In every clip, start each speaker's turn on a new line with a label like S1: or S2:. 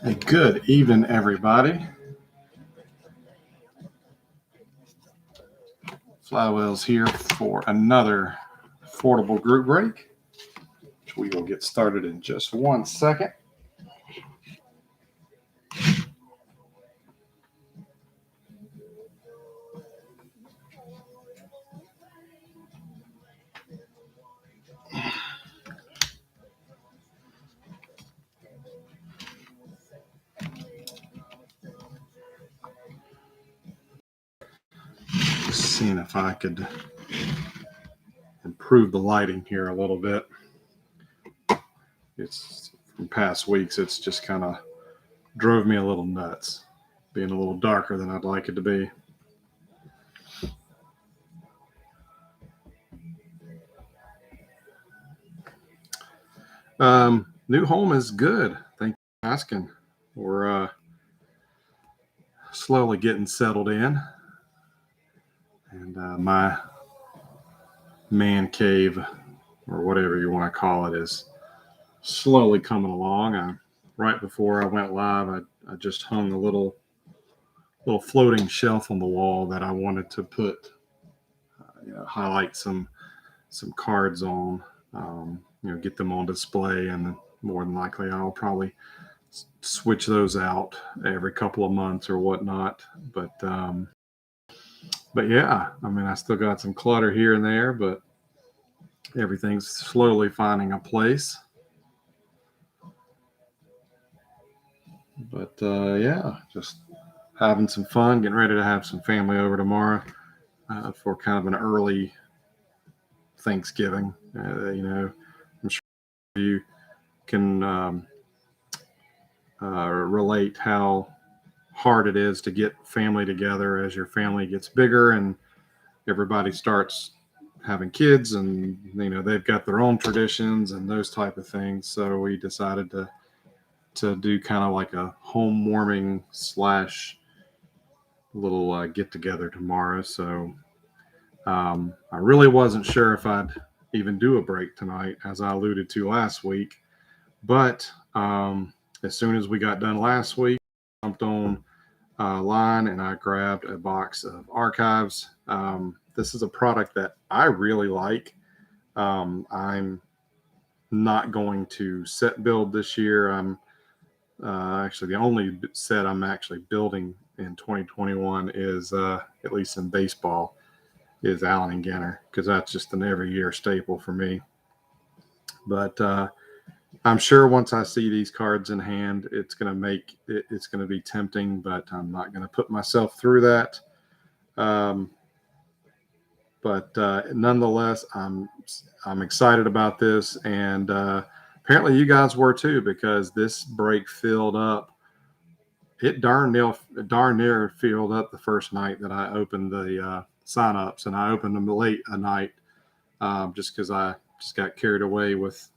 S1: Hey, good evening, everybody. Flywheels here for another affordable group break, which we will get started in just 1 second. Just seeing if I could improve the lighting here a little bit. It's from past weeks, it's just kind of drove me a little nuts, being a little darker than I'd like it to be. New home is good. Thank you for asking. We're slowly getting settled in. And my man cave, or whatever you want to call it, is slowly coming along. Right before I went live, I just hung a little floating shelf on the wall that I wanted to put, highlight some cards on, get them on display, and more than likely I'll probably switch those out every couple of months or whatnot. But yeah, I mean, I still got some clutter here and there, but everything's slowly finding a place. But yeah, just having some fun, getting ready to have some family over tomorrow for kind of an early Thanksgiving. I'm sure you can relate how hard it is to get family together as your family gets bigger and everybody starts having kids, and they've got their own traditions and those type of things. So we decided to do kind of like a home warming / little get together tomorrow. So I really wasn't sure if I'd even do a break tonight, as I alluded to last week. But as soon as we got done last week, I jumped on line and I grabbed a box of archives. This is a product that I really like. I'm not going to set build this year. I'm actually the only set I'm actually building in 2021 is, at least in baseball, is Allen and Ginter, because that's just an every year staple for me. But I'm sure once I see these cards in hand, it's going to be tempting, but I'm not going to put myself through that. But nonetheless, I'm excited about this, and apparently you guys were too, because this break filled up. It darn near filled up the first night that I opened the sign-ups, and I opened them late at night just because I just got carried away with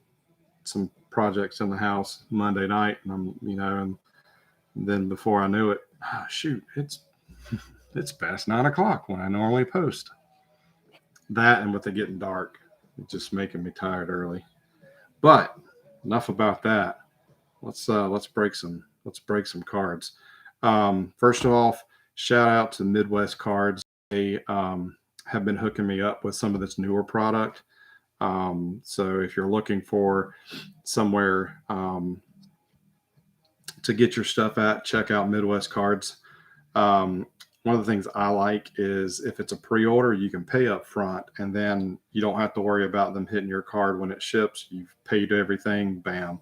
S1: some projects in the house Monday night, and and then before I knew it, shoot, it's past 9 o'clock when I normally post. That, and with it getting dark, it's just making me tired early. But enough about that. Let's break some cards. First of all, shout out to Midwest Cards. They have been hooking me up with some of this newer product. So if you're looking for somewhere to get your stuff at, check out Midwest Cards. One of the things I like is if it's a pre-order, you can pay up front, and then you don't have to worry about them hitting your card when it ships. You've paid everything, bam.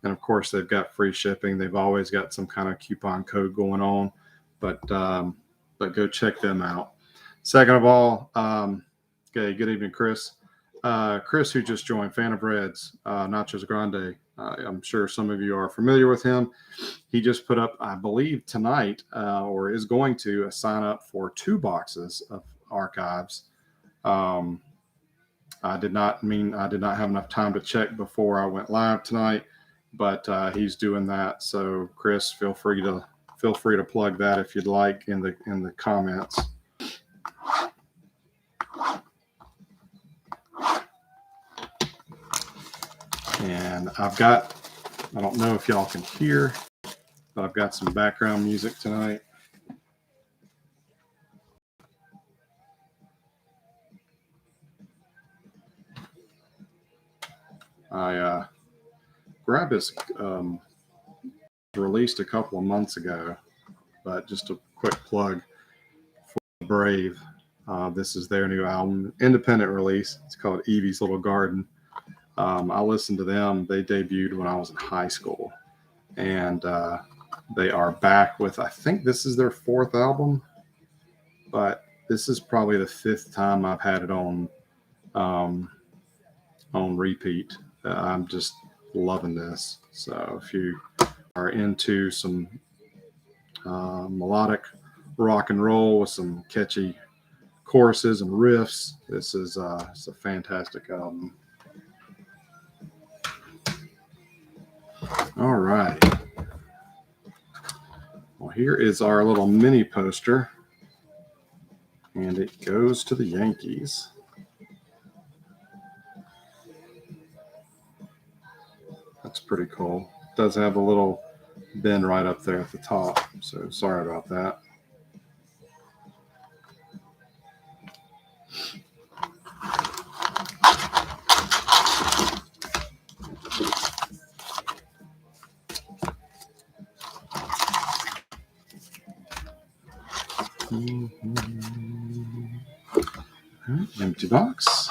S1: And of course, they've got free shipping. They've always got some kind of coupon code going on, but go check them out. Second of all, okay, good evening, Chris. Chris, who just joined, fan of Reds, Nachos Grande. I'm sure some of you are familiar with him. He just put up, I believe tonight, or is going to sign up for 2 boxes of archives. I did not have enough time to check before I went live tonight, but he's doing that. So Chris, feel free to plug that if you'd like in the comments. And I don't know if y'all can hear but I've got some background music tonight. I grabbed this released a couple of months ago, but just a quick plug for Brave. This is their new album, independent release. It's called Evie's Little Garden. I listened to them. They debuted when I was in high school, and they are back with, I think this is their 4th album, but this is probably the 5th time I've had it on repeat. I'm just loving this. So if you are into some melodic rock and roll with some catchy choruses and riffs, this is it's a fantastic album. All right. Well, here is our little mini poster, and it goes to the Yankees. That's pretty cool. It does have a little bin right up there at the top, so sorry about that. Empty box.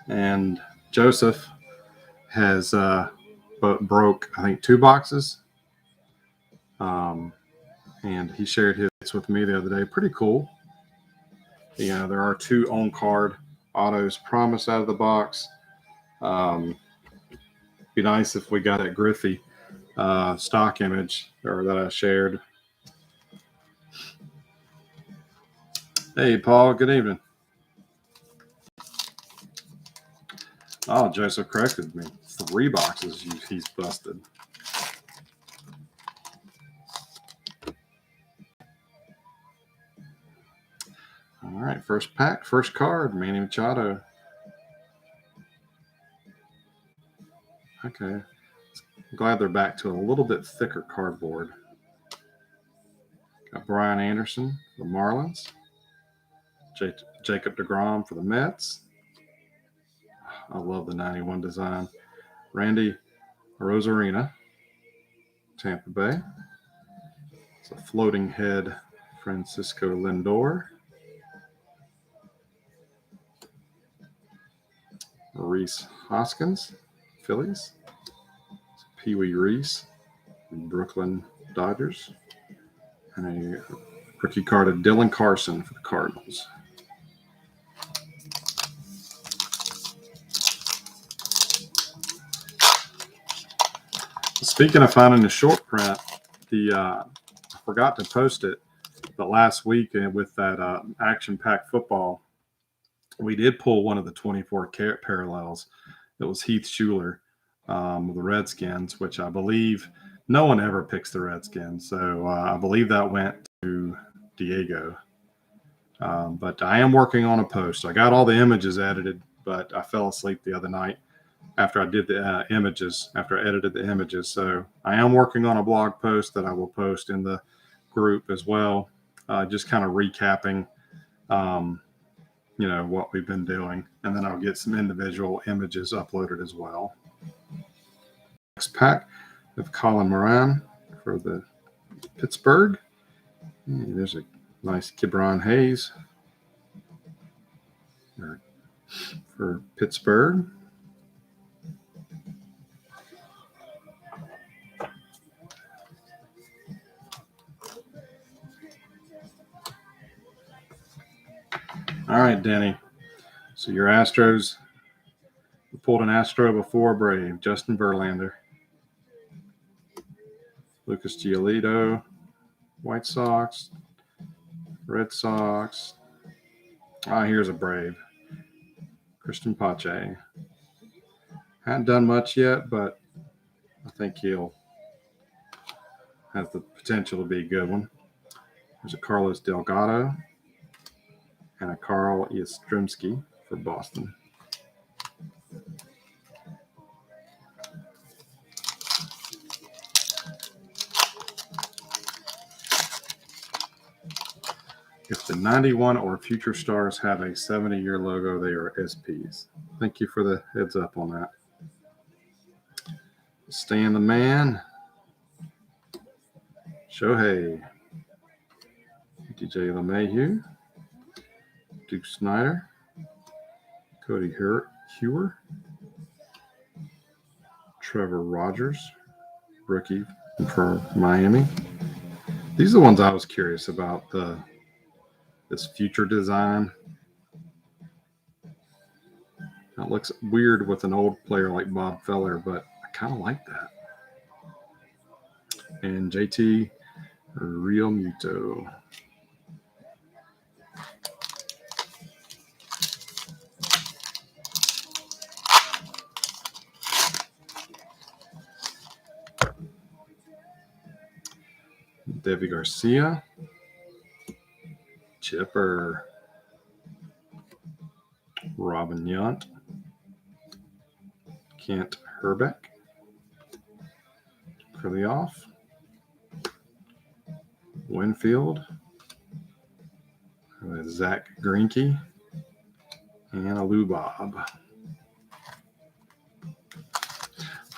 S1: And Joseph has broke, I think, 2 boxes. And he shared his with me the other day. Pretty cool. You know, there are 2 on-card autos promised out of the box. Be nice if we got that Griffey stock image or that I shared. Hey, Paul. Good evening. Oh, Joseph corrected me. 3 boxes he's busted. All right, first pack, first card, Manny Machado. Okay, I'm glad they're back to a little bit thicker cardboard. Got Brian Anderson for the Marlins. Jacob deGrom for the Mets. I love the 91 design. Randy Rosarina, Tampa Bay. It's a floating head, Francisco Lindor. Reese Hoskins, Phillies. Pee Wee Reese, Brooklyn Dodgers. And a rookie card of Dylan Carson for the Cardinals. Speaking of finding the short print, I forgot to post it, but last week with that Action Pack football, we did pull one of the 24 karat parallels. It was Heath Schuler, the Redskins, which I believe no one ever picks the Redskins. So I believe that went to Diego. But I am working on a post. I got all the images edited, but I fell asleep the other night after I did the images, after I edited the images. So I am working on a blog post that I will post in the group as well, just kind of recapping, what we've been doing. And then I'll get some individual images uploaded as well. Next pack of Colin Moran for the Pittsburgh. And there's a nice Kibron Hayes for Pittsburgh. All right, Denny. So your Astros, we pulled an Astro before Brave, Justin Verlander. Lucas Giolito, White Sox, Red Sox. Here's a Brave. Christian Pache. Hadn't done much yet, but I think he'll have the potential to be a good one. There's a Carlos Delgado and a Carl Yastrzemski for Boston. If the 91 or future stars have a 70-year logo, they are SPs. Thank you for the heads up on that. Stan the Man, Shohei, DJ LeMahieu, Duke Snyder, Cody Hewer, Trevor Rogers, rookie for Miami. These are the ones I was curious about, this future design. It looks weird with an old player like Bob Feller, but I kind of like that. And JT Realmuto. Devi Garcia. Chipper. Robin Yount. Kent Herbeck. Krylov. Winfield. Zach Greinke. And a Lou Bob.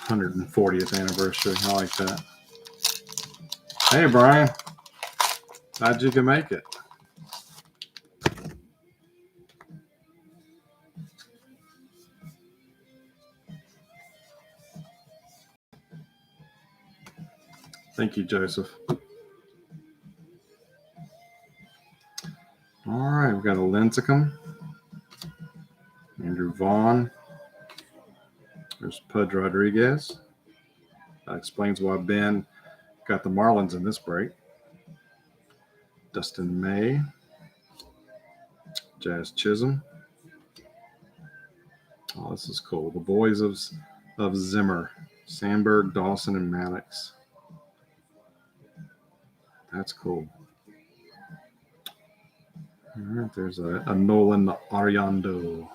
S1: 140th anniversary. I like that. Hey, Brian. Glad you can make it. Thank you, Joseph. All right, we've got a Lincecum. Andrew Vaughn. There's Pudge Rodriguez. That explains why Ben got the Marlins in this break. Dustin May. Jazz Chisholm. Oh, this is cool. The boys of Zimmer. Sandberg, Dawson, and Maddox. That's cool. All right, there's a Nolan Ariando.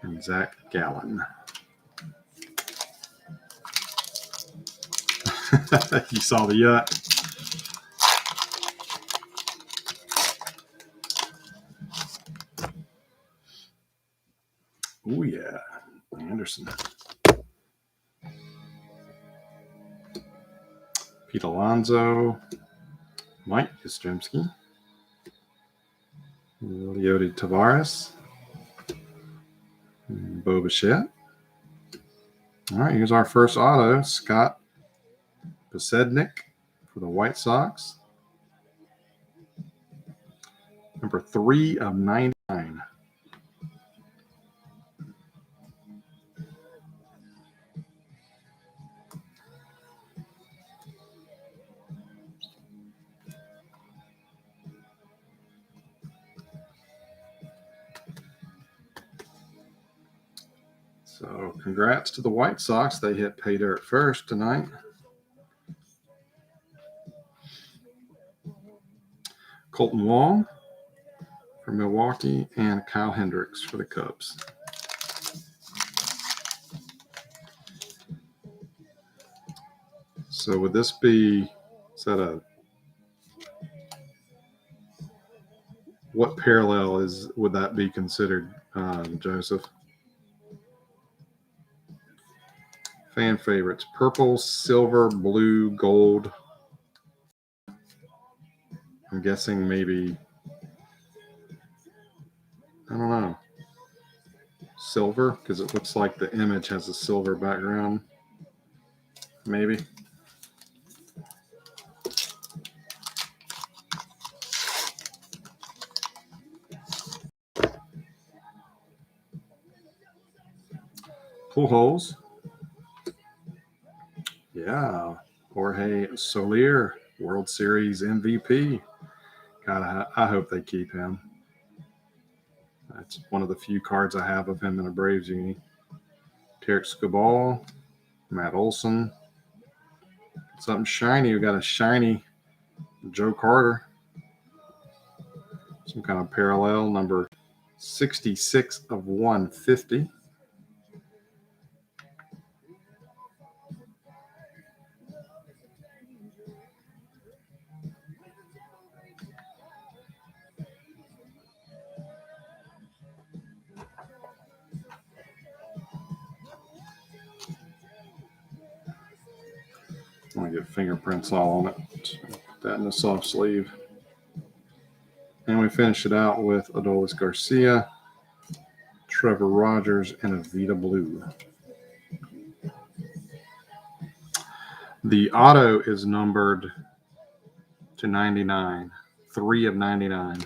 S1: And Zach Gallen. You saw the yacht. Oh, yeah. Anderson. Pete Alonso. Mike Yastrzemski. Leody Tavares. Bo Bichette. All right, here's our first auto. Scott Posednik for the White Sox. Number 3 of 99. So congrats to the White Sox. They hit pay dirt first tonight. Colton Wong for Milwaukee and Kyle Hendricks for the Cubs. So would this be, what parallel would that be considered, Joseph? Fan favorites: purple, silver, blue, gold. I'm guessing maybe, I don't know, silver, because it looks like the image has a silver background. Maybe. Pujols. Yeah. Jorge Soler, World Series MVP. God, I hope they keep him. That's one of the few cards I have of him in a Braves uni. Tarek Skubal, Matt Olson. Something shiny. We got a shiny Joe Carter. Some kind of parallel, number 66 of 150. want to get fingerprints all on it. Put that in the soft sleeve. And we finish it out with Adolis Garcia, Trevor Rogers, and a Vita Blue. The auto is numbered to 99, 3 of 99.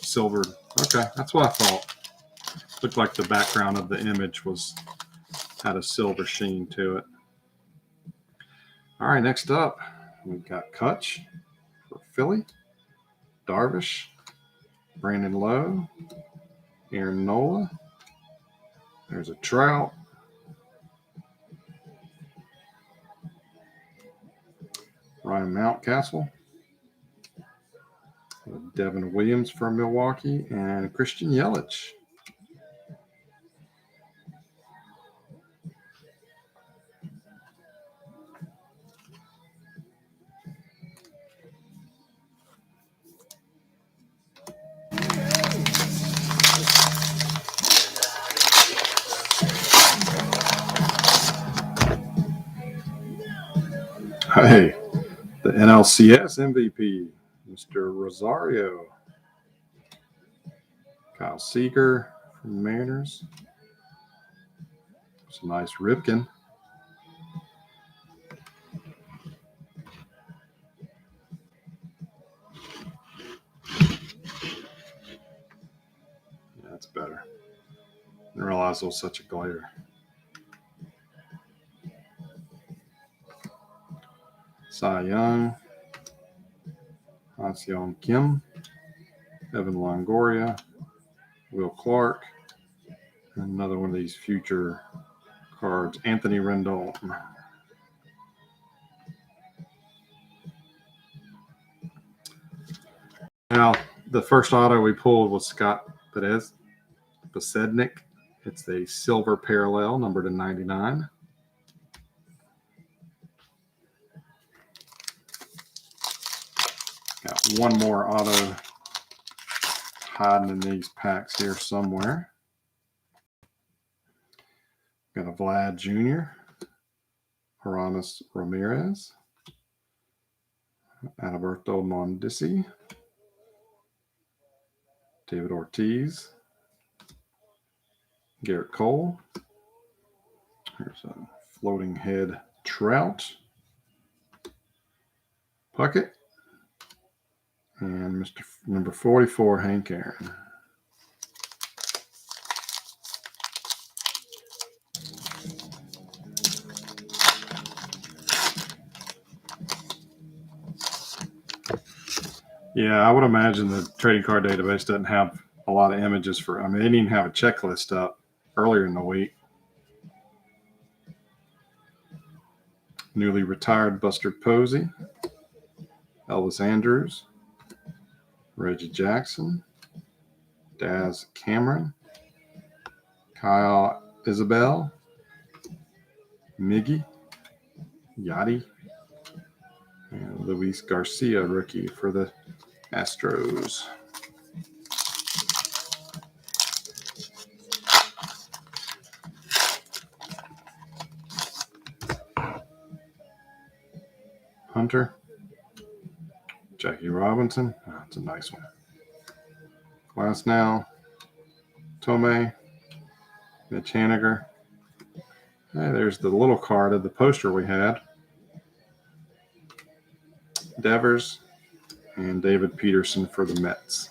S1: Silvered. Okay, that's what I thought. Looked like the background of the image had a silver sheen to it. All right, next up, we've got Kutch for Philly, Darvish, Brandon Lowe, Aaron Nola. There's a Trout. Ryan Mountcastle. Devin Williams for Milwaukee, and Christian Yelich. Hey, the NLCS MVP, Mr. Rosario. Kyle Seager from Mariners. It's a nice Ripken. Yeah, that's better. I didn't realize there was such a glare. Cy Young, Ha-Seong Kim, Evan Longoria, Will Clark, and another one of these future cards, Anthony Rendon. Now, the first auto we pulled was Scott Podsednik. It's a silver parallel, numbered to 99. Got one more auto hiding in these packs here somewhere. Got a Vlad Jr., Aramis Ramirez, Adalberto Mondesi, David Ortiz, Garrett Cole. Here's a floating head Trout, Puckett, and Mr. number 44, Hank Aaron. Yeah, I would imagine the trading card database doesn't have a lot of images they didn't even have a checklist up earlier in the week. Newly retired Buster Posey, Elvis Andrews, Reggie Jackson, Daz Cameron, Kyle Isabel, Miggy, Yachty, and Luis Garcia, rookie for the Astros. Hunter, Jackie Robinson. Oh, that's a nice one. Glass now. Tomei, Mitch Haniger. Hey, there's the little card of the poster we had. Devers and David Peterson for the Mets.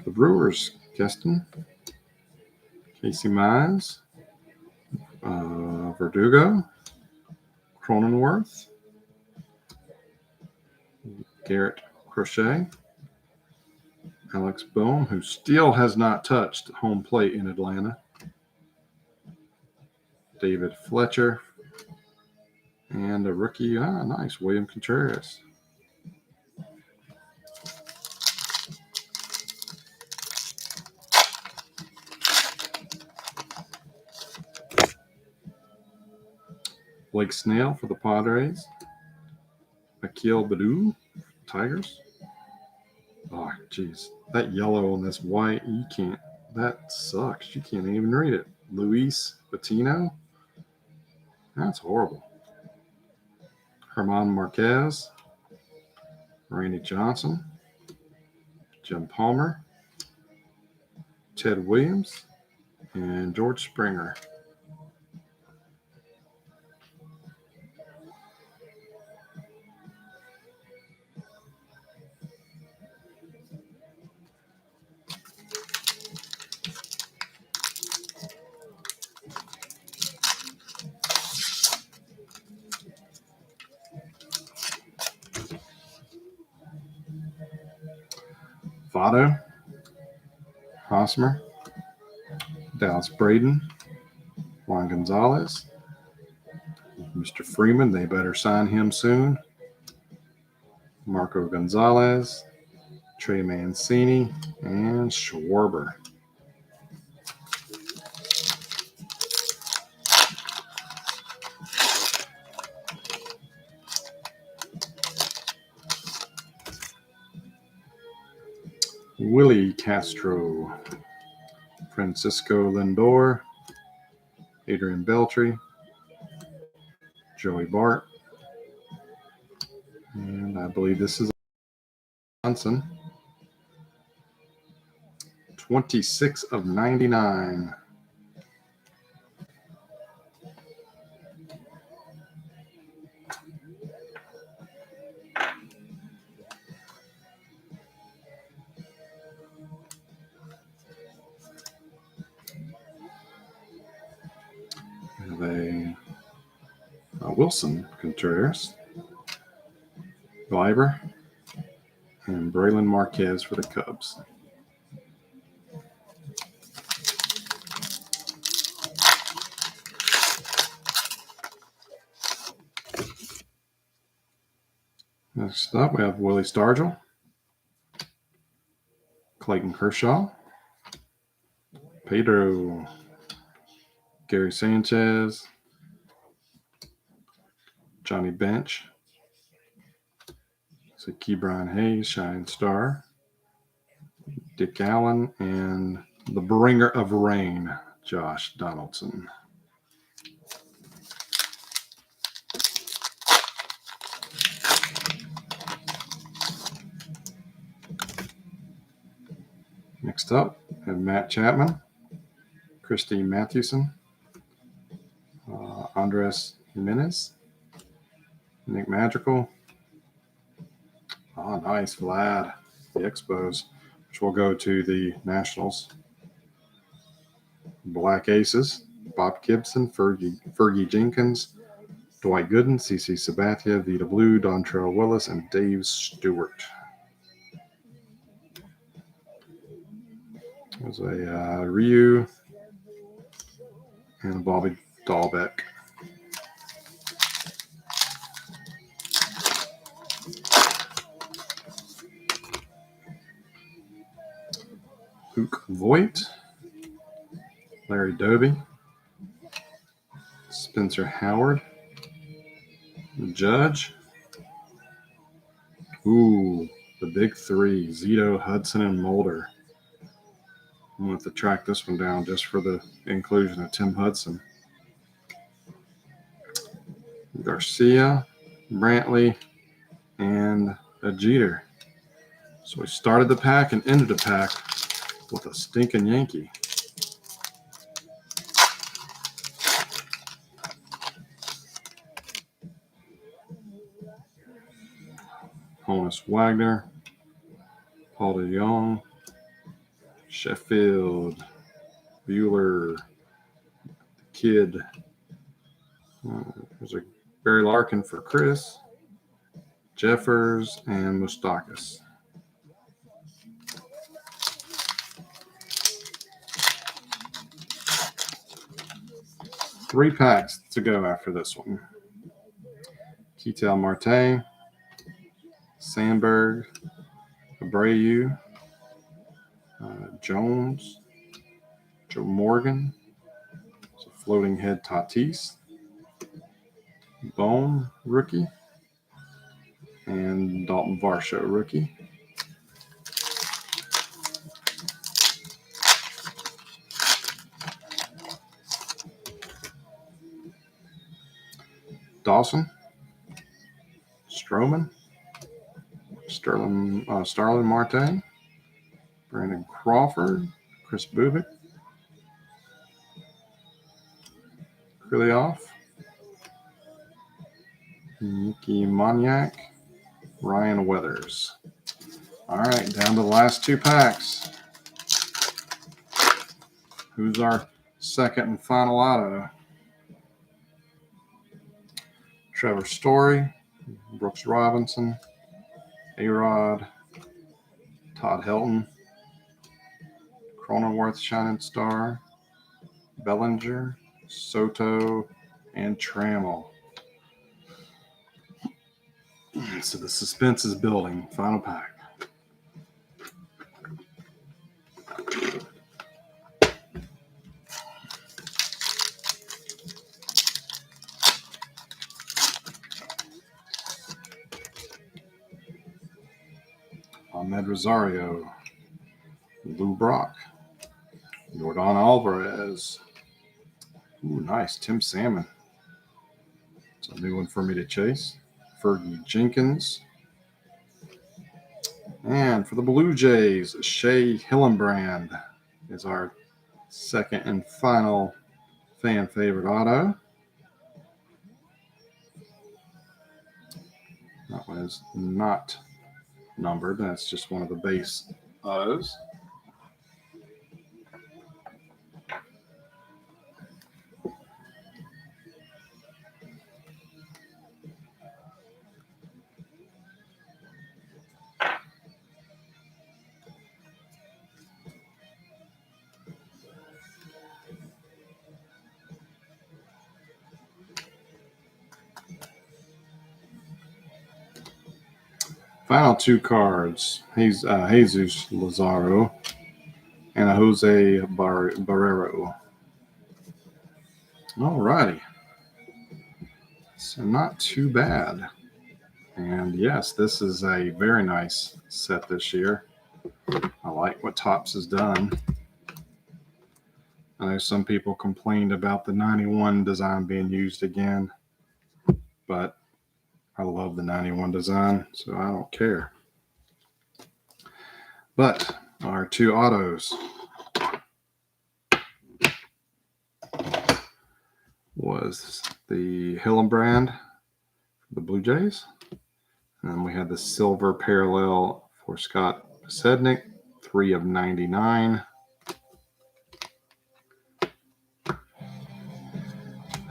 S1: The Brewers, Keston, Casey Mize, Verdugo, Cronenworth, Garrett Crochet, Alex Bohm, who still has not touched home plate in Atlanta, David Fletcher, and a rookie, nice, William Contreras. Blake Snell for the Padres, Akil Badu, Tigers. Oh, geez. That yellow on this white, you can't. That sucks. You can't even read it. Luis Patino. That's horrible. Herman Marquez. Randy Johnson. Jim Palmer. Ted Williams. And George Springer. Votto, Hosmer, Dallas Braden, Juan Gonzalez, Mr. Freeman, they better sign him soon, Marco Gonzalez, Trey Mancini, and Schwarber. Willie Castro, Francisco Lindor, Adrian Beltre, Joey Bart, and I believe this is Johnson. 26 of 99. A Wilson Contreras, Gleiber, and Braylon Marquez for the Cubs. Next up, we have Willie Stargell, Clayton Kershaw, Pedro, Gary Sanchez, Johnny Bench, so Ke'Bryan Hayes, Shine Star, Dick Allen, and the bringer of rain, Josh Donaldson. Next up, we have Matt Chapman, Christine Mathewson, Andres Jimenez, Nick Madrigal. Oh, nice, Vlad. The Expos, which will go to the Nationals. Black Aces, Bob Gibson, Fergie Jenkins, Dwight Gooden, CC Sabathia, Vita Blue, Dontrell Willis, and Dave Stewart. There's a Ryu and a Bobby Dahlbeck. Luke Voigt, Larry Doby, Spencer Howard, Judge. Ooh, the big three, Zito, Hudson, and Mulder. I'm going to have to track this one down just for the inclusion of Tim Hudson. Garcia, Brantley, and a Jeter. So we started the pack and ended the pack with a stinking Yankee. Honus Wagner, Paul DeJong, Sheffield, Bueller, the Kid. There's a Barry Larkin for Chris, Jeffers, and Moustakas. Three packs to go after this one. Ketel Marte, Sandberg, Abreu, Jones, Joe Morgan, so floating head Tatis, Bone rookie, and Dalton Varsho rookie. Dawson, Stroman, Starlin Marte, Brandon Crawford, Chris Bubik, Krylov, Mickey Moniak, Ryan Weathers. All right, down to the last 2 packs. Who's our second and final auto? Trevor Story, Brooks Robinson, A-Rod, Todd Helton, Cronenworth Shining Star, Bellinger, Soto, and Trammell. So the suspense is building. Final pack. Ahmed Rosario, Lou Brock, Jordan Alvarez. Ooh, nice. Tim Salmon. It's a new one for me to chase. Fergie Jenkins. And for the Blue Jays, Shea Hillenbrand is our second and final fan favorite auto. That one is not numbered. That's just one of the base autos. Final 2 cards. He's Jesus Lazaro and a Jose Barrero. All righty. So not too bad. And yes, this is a very nice set this year. I like what Topps has done. I know some people complained about the 91 design being used again, but I love the 91 design, so I don't care. But our 2 autos was the Hillenbrand for the Blue Jays. And then we had the silver parallel for Scott Sednick, 3 of 99.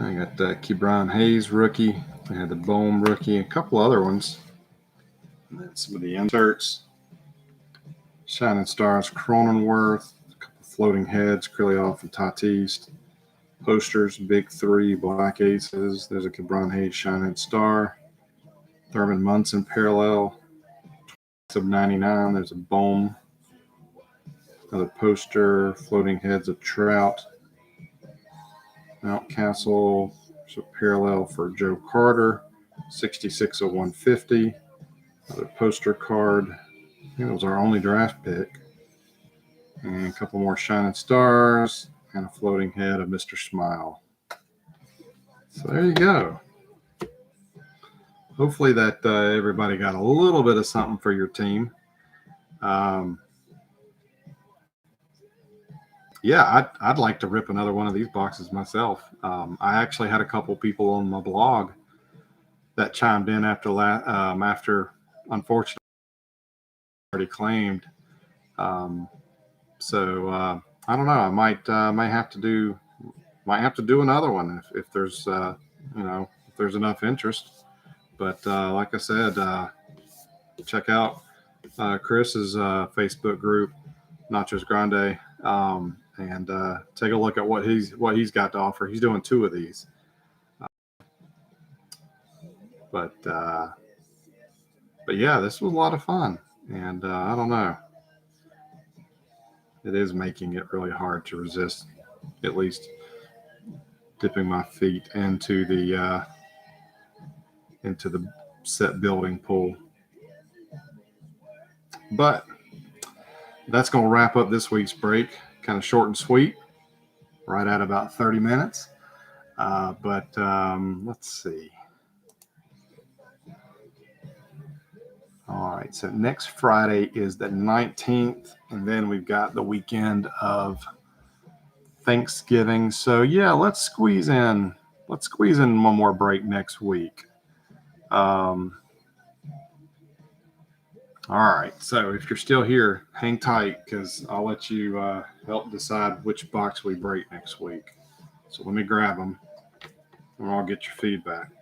S1: I got Kebron Hayes rookie. We had the Bohm rookie, a couple other ones. And then some of the inserts. Shining Stars, Cronenworth, a couple floating heads, Krylov and Tatis. Posters, Big 3, Black Aces. There's a Kebron Hayes Shining Star. Thurman Munson parallel, 2 of 99. There's a Bohm. Another poster, floating heads of Trout. Mountcastle, so parallel for Joe Carter, 66 of 150. Another poster card. I think it was our only draft pick. And a couple more Shining Stars and a floating head of Mr. Smile. So there you go. Hopefully that everybody got a little bit of something for your team. Yeah, I'd like to rip another one of these boxes myself. I actually had a couple people on my blog that chimed in after unfortunately already claimed. So I don't know. I might have to do another one if there's if there's enough interest. But like I said, check out Chris's Facebook group, Nachos Grande. And take a look at what he's got to offer. He's doing 2 of these, but yeah, this was a lot of fun, and I don't know, it is making it really hard to resist, at least dipping my feet into the set building pool. But that's going to wrap up this week's break. Kind of short and sweet, right at about 30 minutes. But let's see. All right, so next Friday is the 19th, and then we've got the weekend of Thanksgiving. So yeah, let's squeeze in one more break next week. All right, so if you're still here, hang tight because I'll let you help decide which box we break next week. So let me grab them and I'll get your feedback.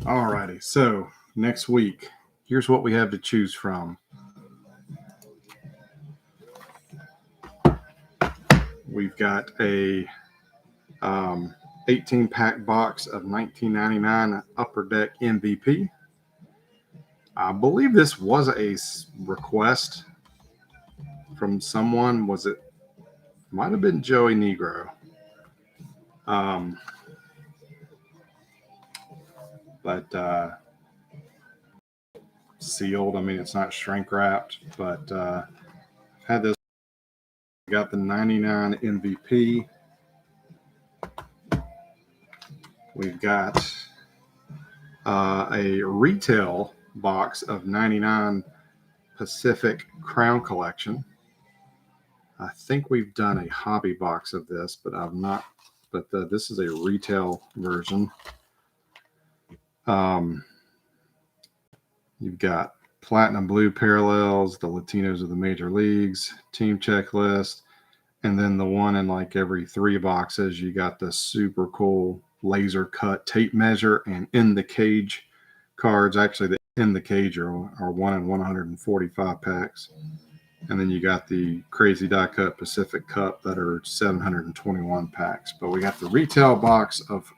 S1: All righty, so next week, here's what we have to choose from. We've got a 18-pack box of 1999 Upper Deck MVP. I believe this was a request from someone. Might have been Joey Negro. But sealed. I mean, it's not shrink wrapped, but had this. Got the 99 MVP. We've got a retail box of 99 Pacific Crown Collection. I think we've done a hobby box of this, but I've not. But this is a retail version. You've got Platinum Blue Parallels, the Latinos of the Major Leagues, Team Checklist, and then the one in like every 3 boxes, you got the super cool laser cut tape measure and in the cage cards. Actually, the in the cage are 1 in 145 packs. And then you got the crazy die cut Pacific Cup that are 721 packs. But we got the retail box of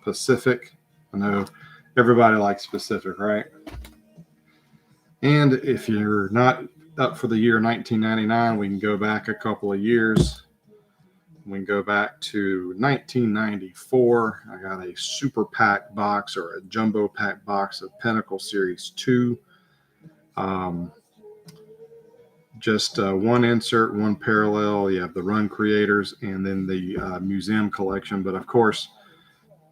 S1: Pacific. I know everybody likes Pacific, right? And if you're not up for the year 1999, we can go back a couple of years. We can go back to 1994. I got a super pack box or a jumbo pack box of Pinnacle Series 2. Just one insert, one parallel. You have the Run Creators and then the museum collection. But of course,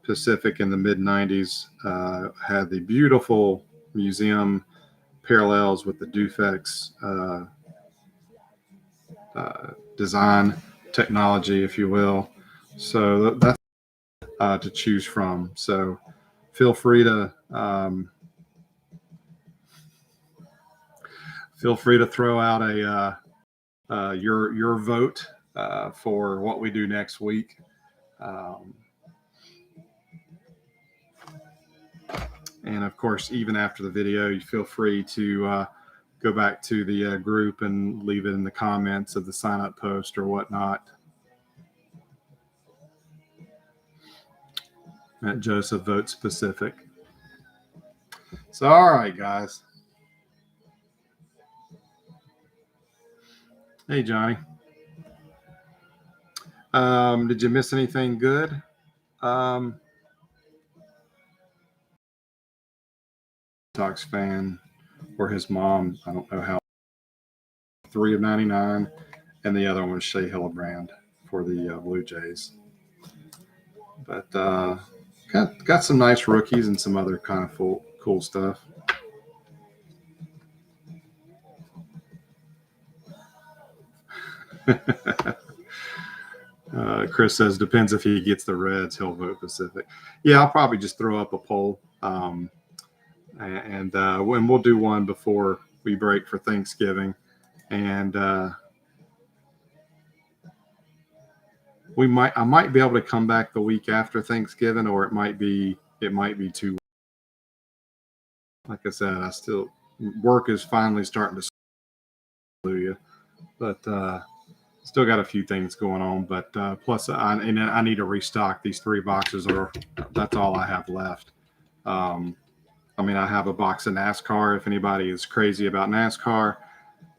S1: Pacific in the mid-90s had the beautiful museum parallels with the Dufex design technology, if you will. So that's to choose from. So feel free to throw out your vote for what we do next week. And of course, even after the video, you feel free to go back to the group and leave it in the comments of the sign up post or whatnot. At Joseph Votes Pacific. So, all right, guys. Hey, Johnny. Did you miss anything good? Sox fan or his mom, I don't know how. 3 of 99, and the other one was Shea Hillebrand for the Blue Jays. But got some nice rookies and some other kind of cool stuff. Chris says, depends if he gets the Reds, he'll vote Pacific. Yeah, I'll probably just throw up a poll. And we'll do one before we break for Thanksgiving. And I might be able to come back the week after Thanksgiving, or it might be too. Like I said, work is finally starting to you, but Still got a few things going on, but plus I need to restock these 3 boxes, or that's all I have left. I mean, I have a box of NASCAR. If anybody is crazy about NASCAR,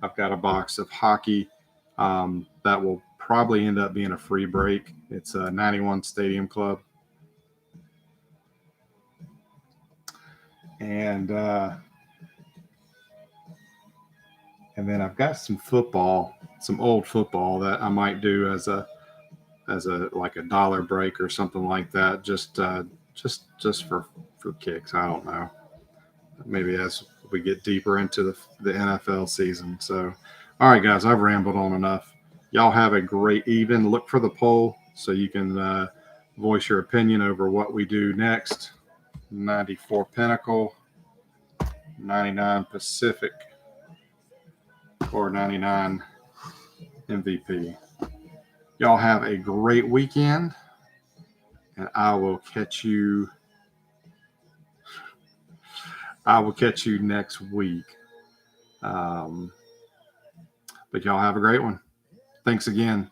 S1: I've got a box of hockey that will probably end up being a free break. It's a 91 Stadium Club. And then I've got some football, some old football that I might do as a like a dollar break or something like that, just for kicks. I don't know. Maybe as we get deeper into the NFL season. So, all right, guys, I've rambled on enough. Y'all have a great evening. Look for the poll so you can voice your opinion over what we do next. 94 Pinnacle, 99 Pacific, or 99 MVP. Y'all have a great weekend, and I will catch you next week. But y'all have a great one. Thanks again.